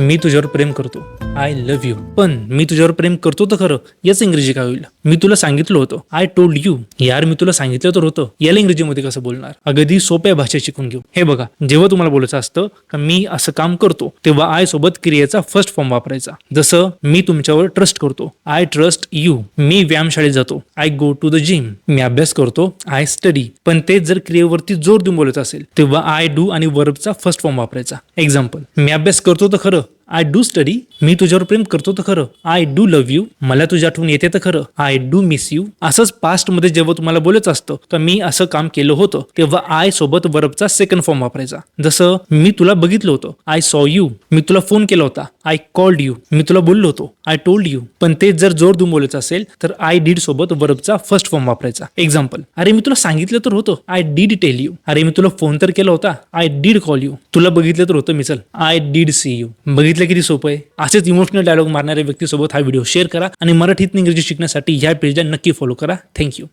मी तुझ्यावर प्रेम करतो, I love you. पण मी तुझ्यावर प्रेम करतो तर खरं, याच इंग्रजी काय होईल? मी तुला सांगितलं होतं, आय टोल्ड यू. यार मी तुला सांगितलं तर होतं, याला इंग्रजीमध्ये कसं बोलणार? अगदी सोप्या भाषेत शिकून घेऊ. हे बघा, जेव्हा तुम्हाला बोलायचं असतं का मी असं काम करतो, तेव्हा आय सोबत क्रियेचा फर्स्ट फॉर्म वापरायचा. जसं मी तुमच्यावर ट्रस्ट करतो, आय ट्रस्ट यू. मी व्यायामशाळेत जातो, I go to the gym. मी अभ्यास करतो, आय स्टडी. पण ते जर क्रियेवरती जोर देऊन बोलायचं असेल, तेव्हा आय डू आणि वर्बचा फर्स्ट फॉर्म वापरायचा. एक्झाम्पल, मी अभ्यास करतो तर खरं, आय डू स्टडी. मी तुझ्यावर प्रेम करतो तर खरं, आय डू लव्ह यू. मला तुझी आठवण येते तर खरं, आय डू मिस यू. असंच पास्ट मध्ये जेव्हा तुम्हाला बोलायचं असतं का मी असं काम केलं होतं, तेव्हा आय सोबत वर्बचा सेकंड फॉर्म वापरायचा. जसं मी तुला बघितलं होतं, आय सॉ यू. मी तुला फोन केला होता, आय कॉल्ड यू. मी तुला बोललो होतो, आय टोल्ड यू. पण ते जर जोर देऊन बोलायचं असेल तर आय डीड सोबत वर्बचा फर्स्ट फॉर्म वापरायचा. एक्झाम्पल, अरे मी तुला सांगितलं तर होतं, आय डीड टेल यू. अरे मी तुला फोन तर केला होता, आय डीड कॉल यू. तुला बघितलं तर होतं मी, चल आय डीड सी यू. बघितलं किती सोपं आहे. असेच इमोशनल डायलॉग मारणाऱ्या व्यक्तीसोबत हा व्हिडिओ शेअर करा आणि मराठीत इंग्रजी शिकण्यासाठी ह्या पेजला नक्की फॉलो करा. थँक्यू.